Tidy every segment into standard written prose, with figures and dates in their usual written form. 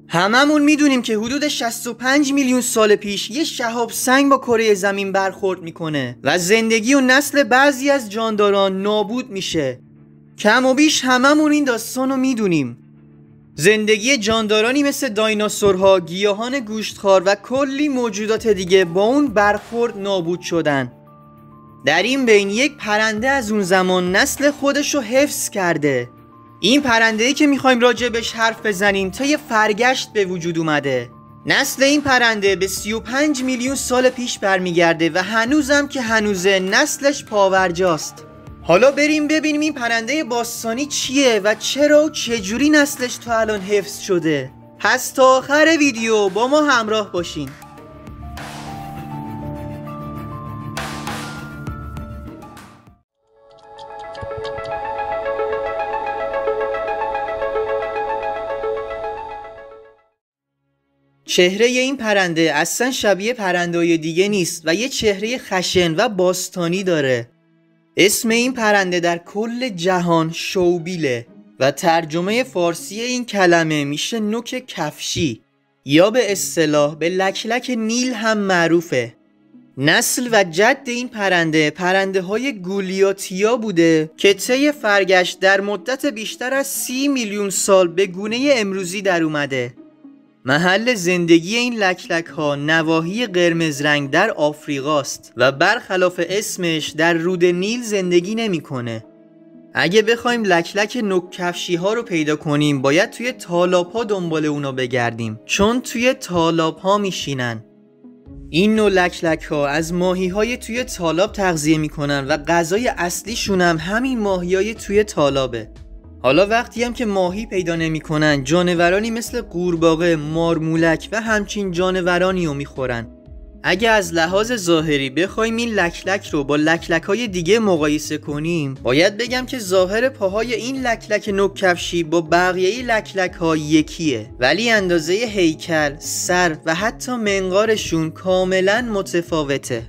هممون میدونیم که حدود 65 میلیون سال پیش یه شهاب سنگ با کره زمین برخورد میکنه و زندگی و نسل بعضی از جانداران نابود میشه. کم و بیش هممون این داستانو میدونیم. زندگی جاندارانی مثل دایناسورها، گیاهان گوشتخوار و کلی موجودات دیگه با اون برخورد نابود شدن. در این بین یک پرنده از اون زمان نسل خودشو حفظ کرده. این پرنده‌ای که میخوایم راجبش حرف بزنیم تا یه فرگشت به وجود اومده. نسل این پرنده به 35 میلیون سال پیش برمیگرده و هنوزم که هنوزه نسلش پاورجاست. حالا بریم ببینیم این پرنده باستانی چیه و چرا و چجوری نسلش تا الان حفظ شده. پس تا آخر ویدیو با ما همراه باشین. چهره این پرنده اصلا شبیه پرنده‌های دیگه نیست و یه چهره خشن و باستانی داره. اسم این پرنده در کل جهان شوبیله و ترجمه فارسی این کلمه میشه نوک کفشی یا به اصطلاح به لکلک نیل هم معروفه. نسل و جد این پرنده های گولیاتیا بوده که طی فرگشت در مدت بیشتر از 30 میلیون سال به گونه امروزی در اومده. محل زندگی این لکلک ها نواحی قرمز رنگ در آفریقاست و برخلاف اسمش در رود نیل زندگی نمیکنه. اگه بخوایم لکلک نوک کفشی ها رو پیدا کنیم باید توی تالاب ها دنبال اونا بگردیم، چون توی تالاب ها میشینن. این نوع لکلک ها از ماهی های توی تالاب تغذیه میکنن و غذای اصلیشون هم همین ماهی های توی تالابه. حالا وقتی هم که ماهی پیدا نمی کنن جانورانی مثل قورباغه، مارمولک و همچین جانورانی رو میخورن. اگه از لحاظ ظاهری بخوایم این لکلک رو با لکلک های دیگه مقایسه کنیم باید بگم که ظاهر پاهای این لکلک نوک کفشی با بقیه لکلک ها یکیه، ولی اندازه هیکل، سر و حتی منقارشون کاملا متفاوته.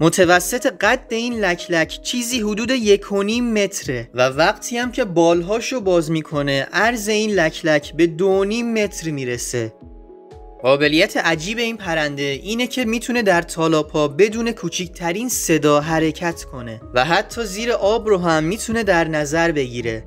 متوسط قد این لکلک چیزی حدود 1.5 متره و وقتی هم که بالهاشو باز میکنه عرض این لکلک به 2.5 متر میرسه. قابلیت عجیب این پرنده اینه که میتونه در تالاب‌ها بدون کوچکترین صدا حرکت کنه و حتی زیر آب رو هم میتونه در نظر بگیره.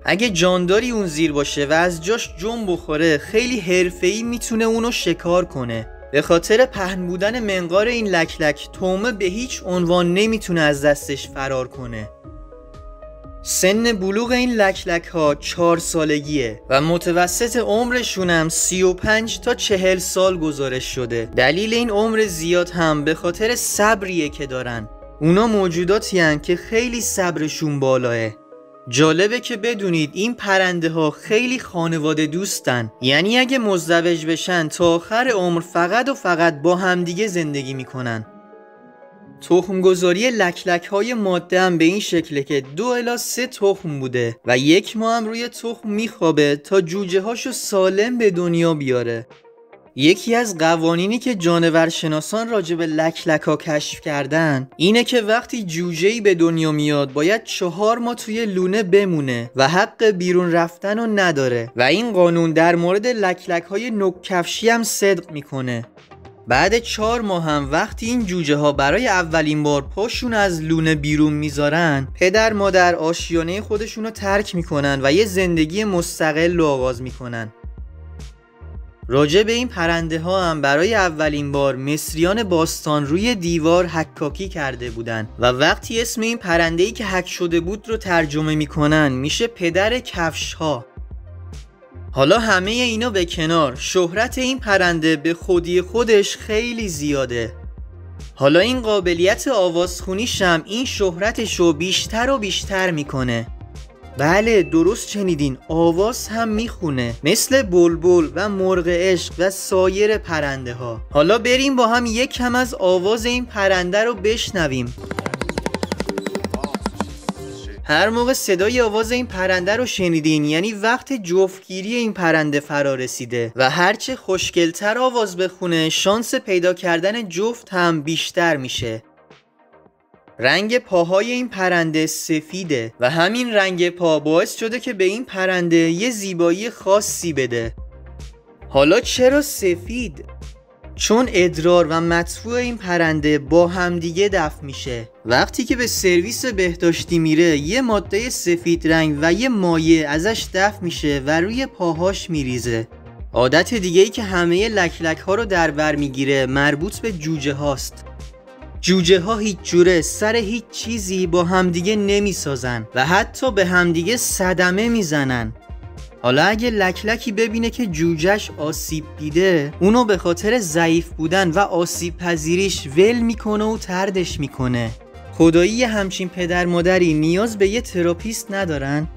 اگه جانداری اون زیر باشه و از جاش جنب بخوره خیلی حرفه‌ای میتونه اونو شکار کنه. به خاطر پهن بودن منقار این لکلک طعمه به هیچ عنوان نمیتونه از دستش فرار کنه. سن بلوغ این لکلک ها 4 سالگیه و متوسط عمرشون هم 35 تا 40 سال گزارش شده. دلیل این عمر زیاد هم به خاطر صبریه که دارن. اونا موجوداتی هن که خیلی صبرشون بالاه. جالبه که بدونید این پرنده ها خیلی خانواده دوستن، یعنی اگه مزدوج بشن تا آخر عمر فقط و فقط با همدیگه زندگی میکنن. تخمگذاری لکلک های ماده هم به این شکله که 2 الی 3 تخم بوده و 1 ماه هم روی تخم میخوابه تا جوجه هاشو سالم به دنیا بیاره. یکی از قوانینی که جانورشناسان راجع به لکلک ها کشف کردن اینه که وقتی جوجه‌ای به دنیا میاد باید 4 ماه توی لونه بمونه و حق بیرون رفتن رو نداره و این قانون در مورد لکلک های نوک کفشی هم صدق میکنه. بعد 4 ماه هم وقتی این جوجه ها برای اولین بار پاشون از لونه بیرون میذارن پدر مادر آشیانه خودشون رو ترک میکنن و یه زندگی مستقل رو آغاز میکنن. راجع به این پرنده ها هم برای اولین بار مصریان باستان روی دیوار حکاکی کرده بودن و وقتی اسم این پرنده‌ای که حک شده بود رو ترجمه میکنن میشه پدر کفش ها. حالا همه اینا به کنار، شهرت این پرنده به خودی خودش خیلی زیاده. حالا این قابلیت آوازخونیش هم این شهرتش رو بیشتر و بیشتر میکنه. بله درست شنیدین، آواز هم میخونه مثل بلبل و مرغ عشق و سایر پرنده ها. حالا بریم با هم یک کم از آواز این پرنده رو بشنویم. هر موقع صدای آواز این پرنده رو شنیدین یعنی وقت جفتگیری این پرنده فرا رسیده و هرچه خوشگلتر آواز بخونه شانس پیدا کردن جفت هم بیشتر میشه. رنگ پاهای این پرنده سفیده و همین رنگ پا باعث شده که به این پرنده یه زیبایی خاصی بده. حالا چرا سفید؟ چون ادرار و مدفوع این پرنده با همدیگه دفع میشه. وقتی که به سرویس بهداشتی میره یه ماده سفید رنگ و یه مایع ازش دفع میشه و روی پاهاش میریزه. عادت دیگه ای که همه لکلک ها رو در بر میگیره مربوط به جوجه هاست. جوجه ها هیچ جوره سر هیچ چیزی با همدیگه نمیسازن و حتی به همدیگه صدمه میزنن. حالا اگه لکلکی ببینه که جوجهش آسیب دیده، اونو به خاطر ضعیف بودن و آسیب پذیریش ول میکنه و طردش میکنه. خدایی همچین پدر مادری نیاز به یه تراپیست ندارن؟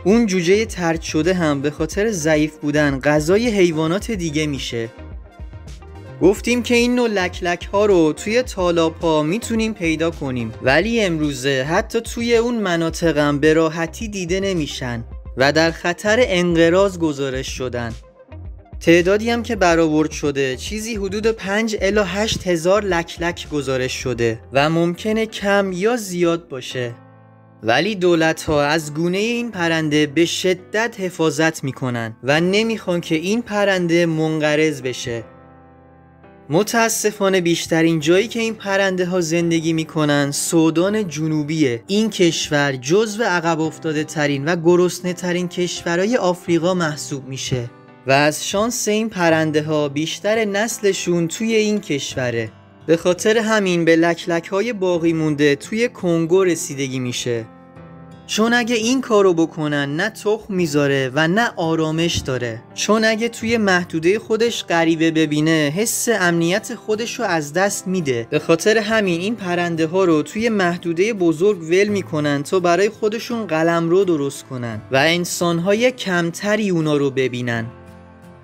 اون جوجه طرد شده هم به خاطر ضعیف بودن غذای حیوانات دیگه میشه. گفتیم که این نوع لکلک ها رو توی تالاب ها میتونیم پیدا کنیم، ولی امروزه حتی توی اون مناطقم به راحتی دیده نمیشن و در خطر انقراض گزارش شدن. تعدادی هم که برآورد شده چیزی حدود 5 الی 8 هزار لکلک گزارش شده و ممکنه کم یا زیاد باشه. ولی دولت ها از گونه این پرنده به شدت حفاظت میکنن و نمیخوان که این پرنده منقرض بشه. متاسفانه بیشترین جایی که این پرنده ها زندگی میکنن سودان جنوبیه. این کشور جزو عقب افتاده ترین و گرسنه ترین کشورهای آفریقا محسوب میشه و از شانس این پرنده ها بیشتر نسلشون توی این کشوره. به خاطر همین به لکلک های باقی مونده توی کنگو رسیدگی میشه، چون اگه این کارو بکنن نه تخم میذاره و نه آرامش داره. چون اگه توی محدوده خودش غریبه ببینه حس امنیت خودشو از دست میده. به خاطر همین این پرنده ها رو توی محدوده بزرگ ول میکنن تا برای خودشون قلمرو درست کنن و انسانهای کمتری اونا رو ببینن.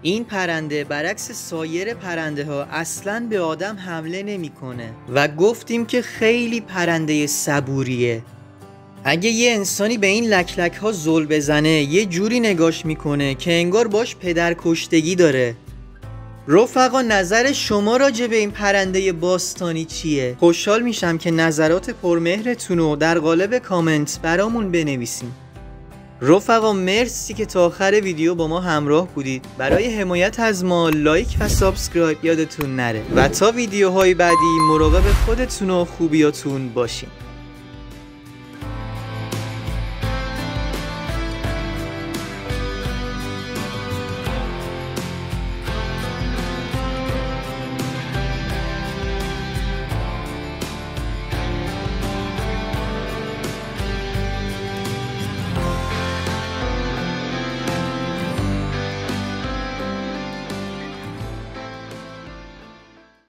این پرنده برعکس سایر پرنده ها اصلاً به آدم حمله نمیکنه و گفتیم که خیلی پرنده صبوریه. اگه یه انسانی به این لکلک ها زل بزنه یه جوری نگاش میکنه که انگار باش پدر کشتگی داره. رفقا نظر شما راجع به این پرنده باستانی چیه؟ خوشحال میشم که نظرات پرمهرتون رو در قالب کامنت برامون بنویسین. رفقا مرسی که تا آخر ویدیو با ما همراه بودید. برای حمایت از ما لایک و سابسکرایب یادتون نره و تا ویدیوهای بعدی مراقب خودتون و خوبیاتون باشین.